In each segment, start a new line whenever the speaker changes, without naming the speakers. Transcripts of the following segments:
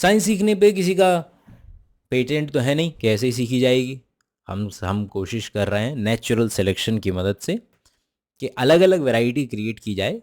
Science सीखने पे किसी का पेटेंट तो है नहीं, कैसे ही सीखी जाएगी। हम कोशिश कर रहे हैं नेचुरल सिलेक्शन की मदद से कि अलग अलग वैरायटी क्रिएट की जाए,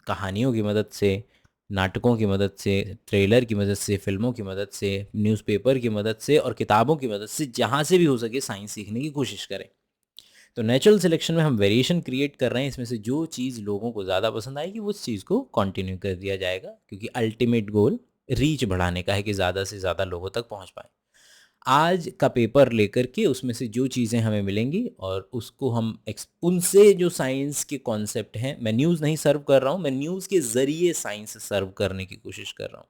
कहानियों की मदद से, नाटकों की मदद से, ट्रेलर की मदद से, फिल्मों की मदद से, न्यूज़पेपर की मदद से और किताबों की मदद से, जहाँ से भी हो सके साइंस सीखने की कोशिश करें। तो नेचुरल सिलेक्शन में हम वेरिएशन क्रिएट कर रहे हैं, इसमें से जो चीज़ लोगों को ज़्यादा पसंद आएगी उस चीज़ को कंटिन्यू कर दिया जाएगा, क्योंकि अल्टीमेट गोल रीच बढ़ाने का है कि ज़्यादा से ज़्यादा लोगों तक पहुंच पाए। आज का पेपर लेकर के उसमें से जो चीज़ें हमें मिलेंगी और उसको हम उनसे जो साइंस के कॉन्सेप्ट हैं, मैं न्यूज़ नहीं सर्व कर रहा हूँ, मैं न्यूज़ के ज़रिए साइंस सर्व करने की कोशिश कर रहा हूँ।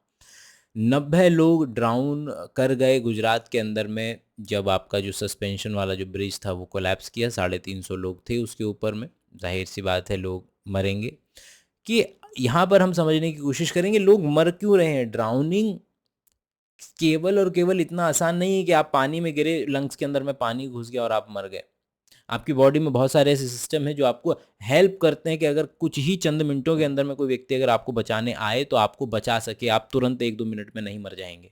90 लोग ड्राउन कर गए गुजरात के अंदर में, जब आपका जो सस्पेंशन वाला जो ब्रिज था वो कोलैप्स किया। 350 लोग थे उसके ऊपर में। जाहिर सी बात है लोग मरेंगे। कि यहाँ पर हम समझने की कोशिश करेंगे लोग मर क्यों रहे हैं। ड्राउनिंग केवल और केवल इतना आसान नहीं है कि आप पानी में गिरे, लंग्स के अंदर में पानी घुस गया और आप मर गए। आपकी बॉडी में बहुत सारे ऐसे सिस्टम हैं जो आपको हेल्प करते हैं कि अगर कुछ ही चंद मिनटों के अंदर में कोई व्यक्ति अगर आपको बचाने आए तो आपको बचा सके, आप तुरंत 1-2 मिनट में नहीं मर जाएंगे।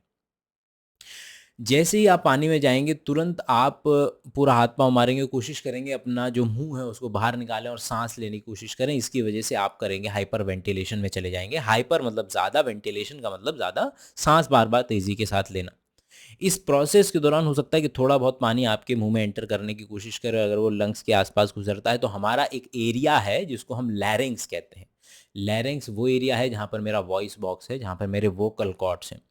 जैसे ही आप पानी में जाएंगे तुरंत आप पूरा हाथ पांव मारेंगे, कोशिश करेंगे अपना जो मुंह है उसको बाहर निकालें और सांस लेने की कोशिश करें। इसकी वजह से आप करेंगे हाइपर वेंटिलेशन में चले जाएंगे। हाइपर मतलब ज़्यादा, वेंटिलेशन का मतलब ज़्यादा सांस बार बार तेज़ी के साथ लेना। इस प्रोसेस के दौरान हो सकता है कि थोड़ा बहुत पानी आपके मुंह में एंटर करने की कोशिश करे, अगर वो लंग्स के आसपास गुजरता है तो हमारा एक एरिया है जिसको हम लैरिंग्स कहते हैं। लैरिंग्स वो एरिया है जहाँ पर मेरा वॉइस बॉक्स है, जहाँ पर मेरे वोकल कॉर्ड्स हैं।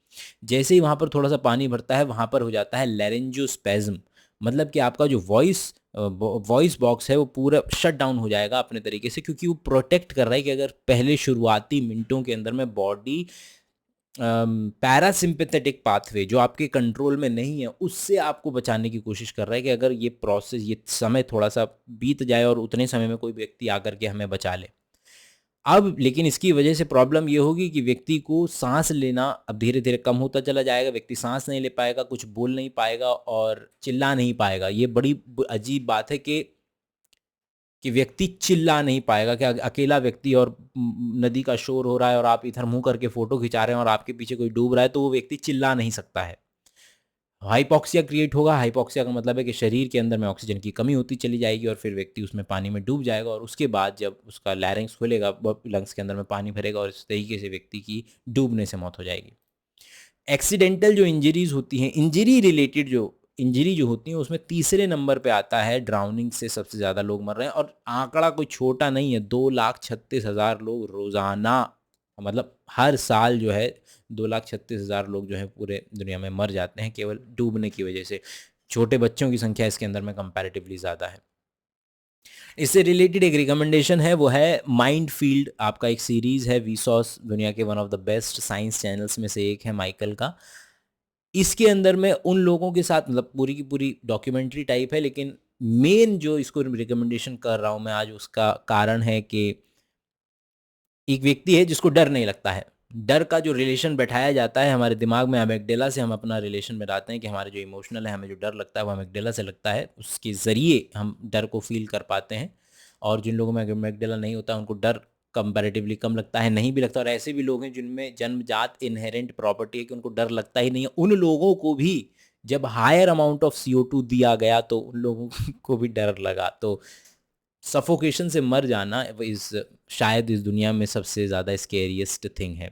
जैसे ही वहाँ पर थोड़ा सा पानी भरता है वहाँ पर हो जाता है लैरिंजोस्पेज्म, मतलब कि आपका जो वॉइस बॉक्स है वो पूरा शट डाउन हो जाएगा अपने तरीके से, क्योंकि वो प्रोटेक्ट कर रहा है कि अगर पहले शुरुआती मिनटों के अंदर में बॉडी पैरासिम्पैथेटिक पाथवे जो आपके कंट्रोल में नहीं है उससे आपको बचाने की कोशिश कर रहा है कि अगर ये प्रोसेस, ये समय थोड़ा सा बीत जाए और उतने समय में कोई व्यक्ति आकर के हमें बचा ले। अब लेकिन इसकी वजह से प्रॉब्लम ये होगी कि व्यक्ति को सांस लेना अब धीरे धीरे कम होता चला जाएगा। व्यक्ति सांस नहीं ले पाएगा, कुछ बोल नहीं पाएगा और चिल्ला नहीं पाएगा। ये बड़ी अजीब बात है कि व्यक्ति चिल्ला नहीं पाएगा। कि अकेला व्यक्ति और नदी का शोर हो रहा है और आप इधर मुंह करके फोटो खिंचा रहे हैं और आपके पीछे कोई डूब रहा है तो वो व्यक्ति चिल्ला नहीं सकता है। हाइपॉक्सिया क्रिएट होगा। हाइपॉक्सिया का मतलब है कि शरीर के अंदर में ऑक्सीजन की कमी होती चली जाएगी और फिर व्यक्ति उसमें पानी में डूब जाएगा और उसके बाद जब उसका लैरिंग्स खुलेगा, लंग्स के अंदर में पानी भरेगा और इस तरीके से व्यक्ति की डूबने से मौत हो जाएगी। एक्सीडेंटल जो इंजरीज होती हैं, इंजरी रिलेटेड जो इंजरी जो होती है उसमें तीसरे नंबर पे आता है ड्राउनिंग से सबसे ज़्यादा लोग मर रहे हैं। और आंकड़ा कोई छोटा नहीं है, 2,36,000 लोग रोज़ाना, मतलब हर साल जो है 2,36,000 लोग जो है पूरे दुनिया में मर जाते हैं केवल डूबने की वजह से। छोटे बच्चों की संख्या इसके अंदर में कंपैरेटिवली ज़्यादा है। इससे रिलेटेड एक रिकमेंडेशन है, वो है माइंड फील्ड। आपका एक सीरीज़ है वीसॉस, दुनिया के one of the best science channels में से एक है माइकल का। इसके अंदर में उन लोगों के साथ, मतलब पूरी की पूरी डॉक्यूमेंट्री टाइप है, लेकिन मेन जो इसको रिकमेंडेशन कर रहा हूँ मैं आज उसका कारण है कि एक व्यक्ति है जिसको डर नहीं लगता है। डर का जो रिलेशन बैठाया जाता है हमारे दिमाग में, अमेगडाला से हम अपना रिलेशन बनाते हैं कि हमारे जो इमोशनल है, हमें जो डर लगता है वो अमेगडाला से लगता है, उसके ज़रिए हम डर को फील कर पाते हैं। और जिन लोगों में अमेगडाला नहीं होता उनको डर कंपैरेटिवली कम लगता है, नहीं भी लगता। और ऐसे भी लोग हैं जिनमें जन्मजात इनहेरेंट प्रॉपर्टी है कि उनको डर लगता ही नहीं है। उन लोगों को भी जब हायर अमाउंट ऑफ CO2 दिया गया तो उन लोगों को भी डर लगा। तो सफोकेशन से मर जाना इस शायद इस दुनिया में सबसे ज़्यादा स्केरियस्ट थिंग है।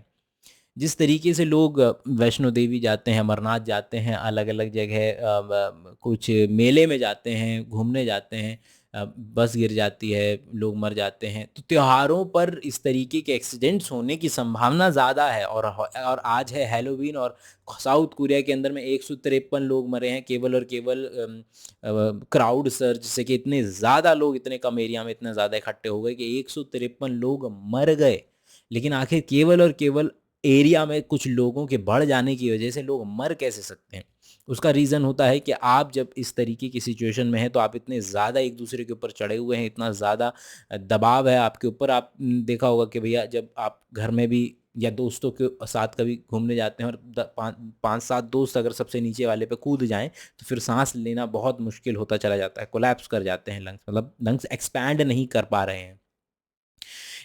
जिस तरीके से लोग वैष्णो देवी जाते हैं, अमरनाथ जाते हैं, अलग अलग जगह कुछ मेले में जाते हैं, घूमने जाते हैं, बस गिर जाती है, लोग मर जाते हैं, तो त्योहारों पर इस तरीके के एक्सीडेंट्स होने की संभावना ज़्यादा है। और आज है हैलोवीन और साउथ कोरिया के अंदर में 153 लोग मरे हैं केवल और केवल क्राउड सर्ज से, कि इतने ज़्यादा लोग इतने कम एरिया में इतने ज़्यादा इकट्ठे हो गए कि 153 लोग मर गए। लेकिन आखिर केवल और केवल एरिया में कुछ लोगों के बढ़ जाने की वजह से लोग मर कैसे सकते हैं? उसका रीज़न होता है कि आप जब इस तरीके की सिचुएशन में हैं तो आप इतने ज़्यादा एक दूसरे के ऊपर चढ़े हुए हैं, इतना ज़्यादा दबाव है आपके ऊपर। आप देखा होगा कि भैया जब आप घर में भी या दोस्तों के साथ कभी घूमने जाते हैं और 5-7 दोस्त अगर सबसे नीचे वाले पे कूद जाएं तो फिर सांस लेना बहुत मुश्किल होता चला जाता है, कोलैप्स कर जाते हैं लंग्स, मतलब लंग्स एक्सपैंड नहीं कर पा रहे हैं।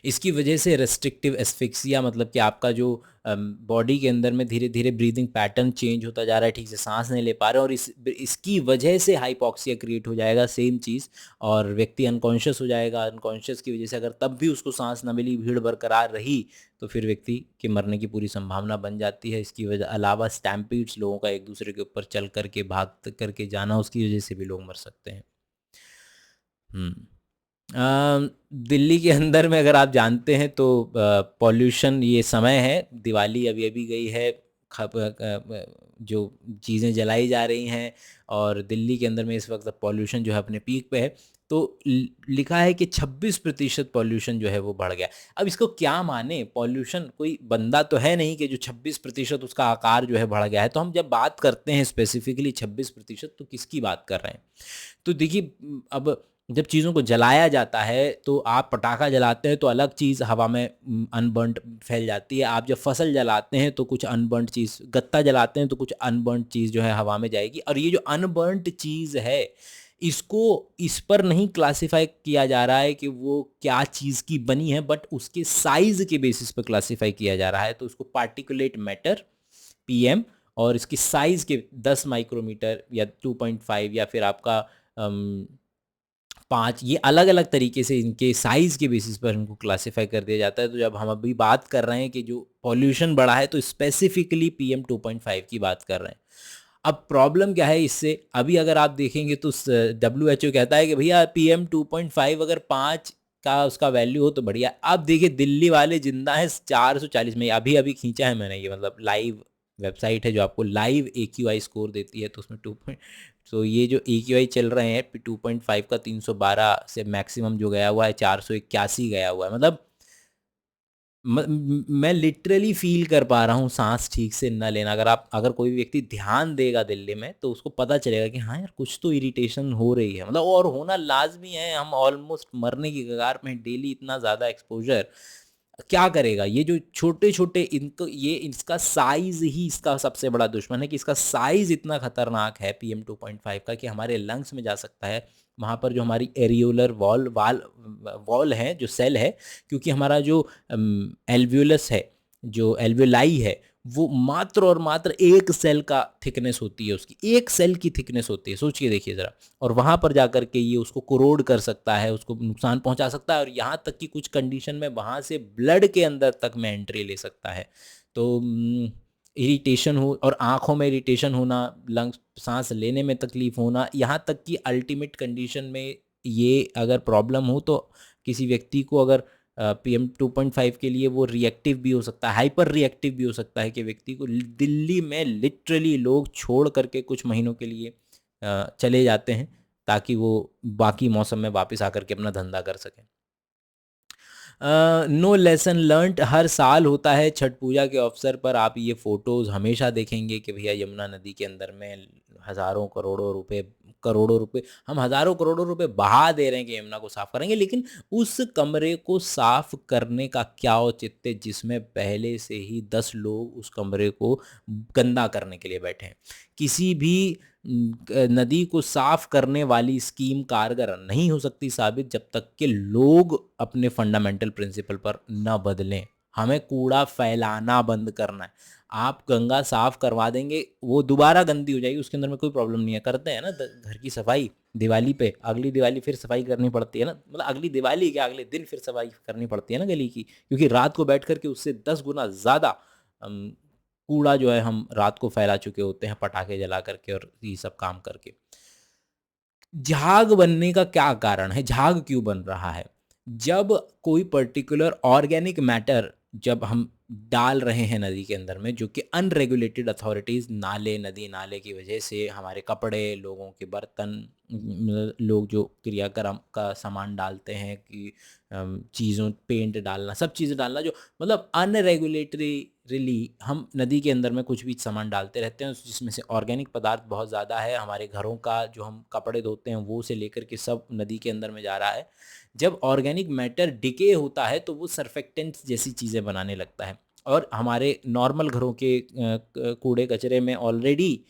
इसकी वजह से रेस्ट्रिक्टिव एस्फिक्सिया, मतलब कि आपका जो बॉडी के अंदर में धीरे धीरे ब्रीदिंग पैटर्न चेंज होता जा रहा है, ठीक से सांस नहीं ले पा रहे, और इसकी वजह से हाइपॉक्सिया क्रिएट हो जाएगा, सेम चीज़, और व्यक्ति अनकॉन्शियस हो जाएगा। अनकॉन्शियस की वजह से अगर तब भी उसको सांस न मिली, भीड़ बरकरार रही, तो फिर व्यक्ति के मरने की पूरी संभावना बन जाती है। इसकी वजह अलावा स्टैम्पीड्स, लोगों का एक दूसरे के ऊपर चल करके भाग करके जाना, उसकी वजह से भी लोग मर सकते हैं। दिल्ली के अंदर में अगर आप जानते हैं तो पॉल्यूशन, ये समय है, दिवाली अभी अभी गई है, जो चीज़ें जलाई जा रही हैं, और दिल्ली के अंदर में इस वक्त पॉल्यूशन जो है अपने पीक पे है। तो लिखा है कि 26% पॉल्यूशन जो है वो बढ़ गया। अब इसको क्या माने, पॉल्यूशन कोई बंदा तो है नहीं कि जो 26% उसका आकार जो है बढ़ गया है। तो हम जब बात करते हैं स्पेसिफिकली 26%, तो किसकी बात कर रहे हैं? तो देखिए, अब जब चीज़ों को जलाया जाता है, तो आप पटाखा जलाते हैं तो अलग चीज़ हवा में अनबर्न्ड फैल जाती है। आप जब फसल जलाते हैं तो कुछ अनबर्न्ड चीज़, गत्ता जलाते हैं तो कुछ अनबर्न्ड चीज़ जो है हवा में जाएगी। और ये जो अनबर्न्ड चीज़ है, इसको इस पर नहीं क्लासिफाई किया जा रहा है कि वो क्या चीज़ की बनी है, बट उसके साइज़ के बेसिस पर क्लासिफाई किया जा रहा है। तो उसको पार्टिकुलेट मैटर, पीएम, और इसकी साइज़ के 10 माइक्रोमीटर या 2.5 या फिर आपका 5, ये अलग अलग तरीके से इनके साइज़ के बेसिस पर इनको क्लासिफाई कर दिया जाता है। तो जब हम अभी बात कर रहे हैं कि जो पॉल्यूशन बढ़ा है, तो स्पेसिफिकली पीएम 2.5 की बात कर रहे हैं। अब प्रॉब्लम क्या है इससे, अभी अगर आप देखेंगे तो डब्ल्यू कहता है कि भैया पीएम 2.5 अगर 5 का उसका वैल्यू हो तो बढ़िया। अब देखिए, दिल्ली वाले जिंदा है 440 में, अभी अभी खींचा है मैंने, ये मतलब लाइव वेबसाइट है जो आपको लाइव AQI स्कोर देती है। तो उसमें तो ये जो AQI चल रहे हैं 2.5 का 312 से मैक्सिमम जो गया हुआ है 481 गया हुआ है। मतलब मैं लिटरली फील कर पा रहा हूँ सांस ठीक से न लेना। अगर कोई भी व्यक्ति ध्यान देगा दिल्ली में, तो उसको पता चलेगा कि हाँ यार, कुछ तो इरिटेशन हो रही है, मतलब, और होना लाजमी है। हम ऑलमोस्ट मरने की कगार में, डेली इतना ज़्यादा एक्सपोजर क्या करेगा? ये जो छोटे छोटे, इनको, ये इसका साइज ही इसका सबसे बड़ा दुश्मन है, कि इसका साइज इतना खतरनाक है पीएम 2.5 का, कि हमारे लंग्स में जा सकता है। वहाँ पर जो हमारी एरियोलर वॉल है, जो सेल है, क्योंकि हमारा जो एल्वियोलस है, जो एल्वियोलाई है, वो मात्र और मात्र एक सेल का थिकनेस होती है, उसकी एक सेल की थिकनेस होती है, सोचिए देखिए ज़रा। और वहाँ पर जाकर के ये उसको कोरोड कर सकता है, उसको नुकसान पहुँचा सकता है, और यहाँ तक कि कुछ कंडीशन में वहाँ से ब्लड के अंदर तक में एंट्री ले सकता है। तो इरिटेशन हो, और आँखों में इरिटेशन होना, लंग्स, सांस लेने में तकलीफ़ होना, यहाँ तक कि अल्टीमेट कंडीशन में ये अगर प्रॉब्लम हो, तो किसी व्यक्ति को अगर पीएम 2.5 के लिए वो रिएक्टिव भी हो सकता है, हाइपर रिएक्टिव भी हो सकता है, कि व्यक्ति को दिल्ली में लिटरली लोग छोड़ करके कुछ महीनों के लिए चले जाते हैं, ताकि वो बाकी मौसम में वापस आकर के अपना धंधा कर सकें। नो लेसन लर्नड हर साल होता है छठ पूजा के अवसर पर। आप ये फ़ोटोज़ हमेशा देखेंगे कि भैया यमुना नदी के अंदर में हज़ारों करोड़ों रुपए हम हज़ारों करोड़ों रुपए बहा दे रहे हैं कि यमुना को साफ़ करेंगे, लेकिन उस कमरे को साफ़ करने का क्या औचित्य, जिसमें पहले से ही 10 लोग उस कमरे को गंदा करने के लिए बैठे हैं। किसी भी नदी को साफ करने वाली स्कीम कारगर नहीं हो सकती साबित, जब तक कि लोग अपने फंडामेंटल प्रिंसिपल पर न बदलें। हमें कूड़ा फैलाना बंद करना है। आप गंगा साफ करवा देंगे, वो दोबारा गंदी हो जाएगी, उसके अंदर में कोई प्रॉब्लम नहीं है। करते हैं ना घर की सफाई दिवाली पे, अगली दिवाली फिर सफाई करनी पड़ती है ना, मतलब अगली दिवाली क्या, अगले दिन फिर सफाई करनी पड़ती है ना गली की, क्योंकि रात को बैठ करके उससे 10 गुना ज़्यादा कूड़ा जो है हम रात को फैला चुके होते हैं, पटाखे जला करके और ये सब काम करके। झाग बनने का क्या कारण है? झाग क्यों बन रहा है? जब कोई पर्टिकुलर ऑर्गेनिक मैटर जब हम डाल रहे हैं नदी के अंदर में, जो कि अनरेगुलेटेड अथॉरिटीज़, नाले, नदी नाले की वजह से हमारे कपड़े, लोगों के बर्तन, लोग जो क्रियाक्रम का सामान डालते हैं, कि चीज़ों, पेंट डालना, सब चीज़ें डालना, जो मतलब अनरेगुलेटरीली हम नदी के अंदर में कुछ भी सामान डालते रहते हैं, जिसमें से ऑर्गेनिक पदार्थ बहुत ज़्यादा है। हमारे घरों का जो हम कपड़े धोते हैं, वो से लेकर के सब नदी के अंदर में जा रहा है। जब ऑर्गेनिक मैटर डिके होता है, तो वो सर्फेक्टेंट्स जैसी चीज़ें बनाने लगता है, और हमारे नॉर्मल घरों के कूड़े कचरे में ऑलरेडी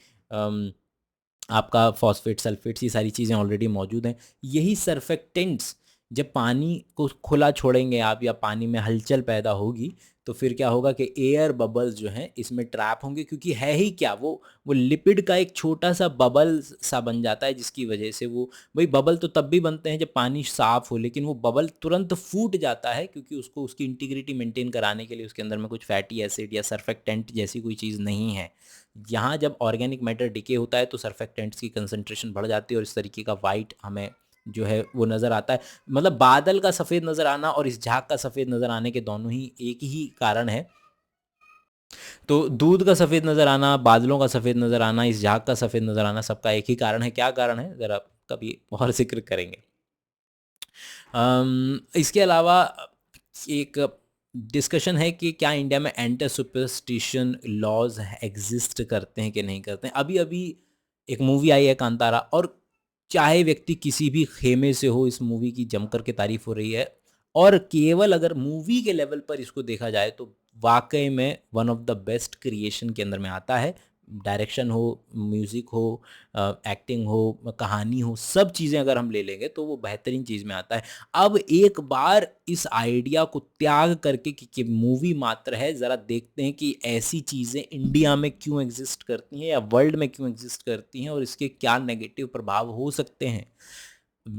आपका फॉस्फेट, सल्फेट्स, ये सारी चीज़ें ऑलरेडी मौजूद हैं। यही सर्फेक्टेंट्स जब पानी को खुला छोड़ेंगे आप या पानी में हलचल पैदा होगी तो फिर क्या होगा कि एयर बबल्स जो हैं इसमें ट्रैप होंगे, क्योंकि है ही क्या वो लिपिड का एक छोटा सा बबल सा बन जाता है, जिसकी वजह से वो, भाई बबल तो तब भी बनते हैं जब पानी साफ हो, लेकिन वो बबल तुरंत फूट जाता है क्योंकि उसको उसकी इंटीग्रिटी मेंटेन कराने के लिए उसके अंदर में कुछ फैटी एसिड या सर्फेक्टेंट जैसी कोई चीज़ नहीं है। यहाँ जब ऑर्गेनिक मैटर डिके होता है तो सर्फेक्टेंट्स की कंसंट्रेशन बढ़ जाती है और इस तरीके का वाइट हमें जो है वो नज़र आता है। मतलब बादल का सफ़ेद नज़र आना और इस झाग का सफ़ेद नज़र आने के दोनों ही एक ही कारण है। तो दूध का सफ़ेद नज़र आना, बादलों का सफ़ेद नज़र आना, इस झाग का सफ़ेद नज़र आना, सबका एक ही कारण है। क्या कारण है ज़रा कभी और जिक्र करेंगे। इसके अलावा एक डिस्कशन है कि क्या इंडिया में एंटी सुपरस्टिशन लॉज एग्जिस्ट करते हैं कि नहीं करते हैं। अभी अभी एक मूवी आई है कांतारा, और चाहे व्यक्ति किसी भी खेमे से हो, इस मूवी की जमकर के तारीफ हो रही है, और केवल अगर मूवी के लेवल पर इसको देखा जाए तो वाकई में one of the best creation के अंदर में आता है। डायरेक्शन हो, म्यूज़िक हो, एक्टिंग हो, कहानी हो, सब चीज़ें अगर हम ले लेंगे तो वो बेहतरीन चीज़ में आता है। अब एक बार इस आइडिया को त्याग करके कि मूवी मात्र है, ज़रा देखते हैं कि ऐसी चीज़ें इंडिया में क्यों एग्जिस्ट करती हैं या वर्ल्ड में क्यों एग्जिस्ट करती हैं और इसके क्या नेगेटिव प्रभाव हो सकते हैं।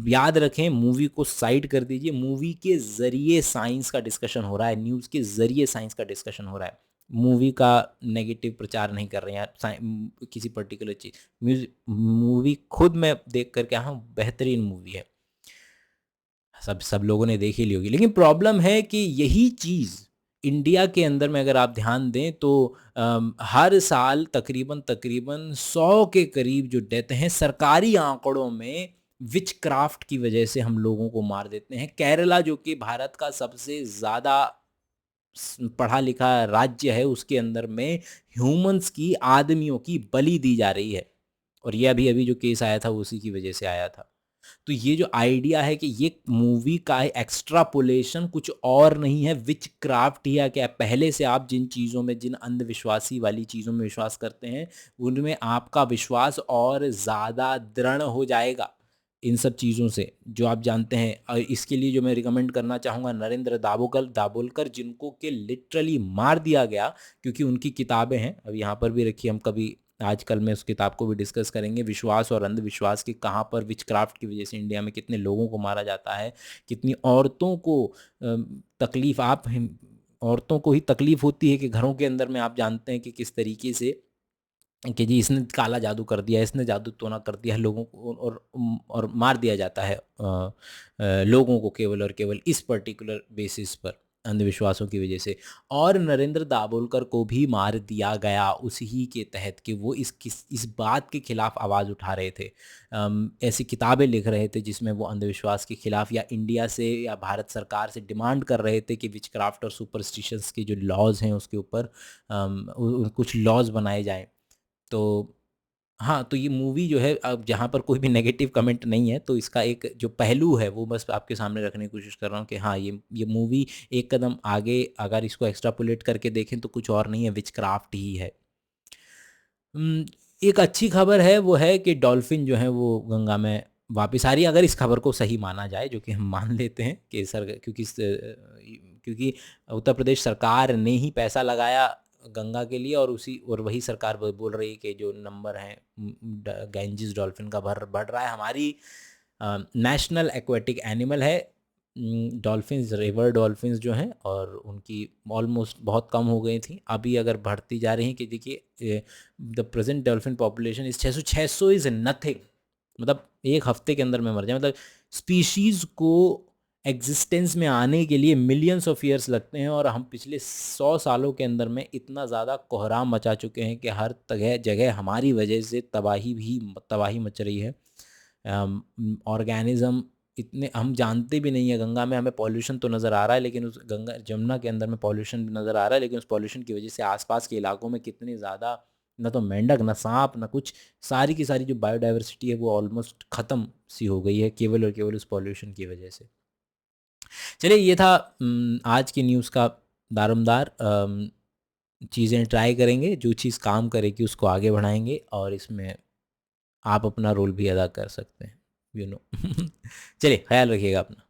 याद रखें, मूवी को साइड कर दीजिए, मूवी के ज़रिए साइंस का डिस्कशन हो रहा है, न्यूज़ के ज़रिए साइंस का डिस्कशन हो रहा है। मूवी का नेगेटिव प्रचार नहीं कर रहे हैं किसी पर्टिकुलर चीज़। मूवी खुद मैं देख कर के, हाँ बेहतरीन मूवी है, सब लोगों ने देख ही ली होगी। लेकिन प्रॉब्लम है कि यही चीज़ इंडिया के अंदर में अगर आप ध्यान दें तो हर साल तकरीबन तकरीबन 100 के करीब जो डेथ हैं सरकारी आंकड़ों में विच क्राफ्ट की वजह से हम लोगों को मार देते हैं। केरला जो कि भारत का सबसे ज़्यादा पढ़ा लिखा राज्य है, उसके अंदर में ह्यूमंस की, आदमियों की बलि दी जा रही है, और ये अभी अभी जो केस आया था वो उसी की वजह से आया था। तो ये जो आइडिया है कि ये मूवी का एक्स्ट्रापोलेशन कुछ और नहीं है, विच क्राफ्ट ही है। क्या पहले से आप जिन चीज़ों में, जिन अंधविश्वासी वाली चीज़ों में विश्वास करते हैं, उनमें आपका विश्वास और ज़्यादा दृढ़ हो जाएगा इन सब चीज़ों से जो आप जानते हैं। और इसके लिए जो मैं रिकमेंड करना चाहूँगा, नरेंद्र दाभोलकर जिनको कि लिटरली मार दिया गया, क्योंकि उनकी किताबें हैं, अब यहाँ पर भी रखी, हम कभी आजकल में उस किताब को भी डिस्कस करेंगे, विश्वास और अंधविश्वास के कहाँ पर विचक्राफ्ट की वजह से इंडिया में कितने लोगों को मारा जाता है, कितनी औरतों को तकलीफ, औरतों को ही तकलीफ होती है कि घरों के अंदर में आप जानते हैं कि किस तरीके से कि जी इसने काला जादू कर दिया, इसने जादू टोना कर दिया है लोगों को, और मार दिया जाता है लोगों को केवल और केवल इस पर्टिकुलर बेसिस पर, अंधविश्वासों की वजह से। और नरेंद्र दाभोलकर को भी मार दिया गया उसी के तहत कि वो इस बात के खिलाफ आवाज़ उठा रहे थे, ऐसी किताबें लिख रहे थे जिसमें वो अंधविश्वास के खिलाफ या इंडिया से या भारत सरकार से डिमांड कर रहे थे कि विचक्राफ्ट और सुपरस्टिशंस के जो लॉज हैं उसके ऊपर कुछ लॉज बनाए जाएँ। तो हाँ, तो ये मूवी जो है, अब जहाँ पर कोई भी नेगेटिव कमेंट नहीं है, तो इसका एक जो पहलू है वो बस आपके सामने रखने की कोशिश कर रहा हूँ कि हाँ, ये मूवी एक कदम आगे अगर इसको एक्स्ट्रापोलेट करके देखें तो कुछ और नहीं है, विचक्राफ्ट ही है। एक अच्छी खबर है वो है कि डॉल्फिन जो है वो गंगा में वापस आ रही है, अगर इस खबर को सही माना जाए, जो कि हम मान लेते हैं कि क्योंकि उत्तर प्रदेश सरकार ने ही पैसा लगाया गंगा के लिए, और वही सरकार बोल रही है कि जो नंबर है गैंजिस डॉल्फिन का बढ़ रहा है। हमारी नेशनल एक्वेटिक एनिमल है डॉल्फिन्स, रिवर डॉल्फिन्स जो हैं, और उनकी ऑलमोस्ट बहुत कम हो गई थी, अभी अगर बढ़ती जा रही हैं कि देखिए the present dolphin population is 600 is nothing, मतलब एक हफ्ते के अंदर में मर जाए। मतलब स्पीशीज़ को एग्जिस्टेंस में आने के लिए मिलियंस ऑफ ईयर्स लगते हैं, और हम पिछले 100 सालों के अंदर में इतना ज़्यादा कोहराम मचा चुके हैं कि हर जगह हमारी वजह से तबाही मच रही है। ऑर्गेनिज़म इतने हम जानते भी नहीं है, गंगा में हमें पॉल्यूशन तो नज़र आ रहा है, लेकिन उस गंगा जमुना के अंदर में पॉल्यूशन भी नज़र आ रहा है, लेकिन उस पॉल्यूशन की वजह से आसपास के इलाकों में कितनी ज़्यादा, ना तो मेंढक, ना सांप, ना कुछ, सारी की सारी जो बायोडाइवर्सिटी है वो ऑलमोस्ट ख़त्म सी हो गई है केवल और केवल उस पॉल्यूशन की वजह से। चलिए, ये था आज की न्यूज़ का दारोमदार। चीज़ें ट्राई करेंगे, जो चीज़ काम करेगी उसको आगे बढ़ाएंगे, और इसमें आप अपना रोल भी अदा कर सकते हैं, यू नो। चलिए, ख्याल रखिएगा अपना।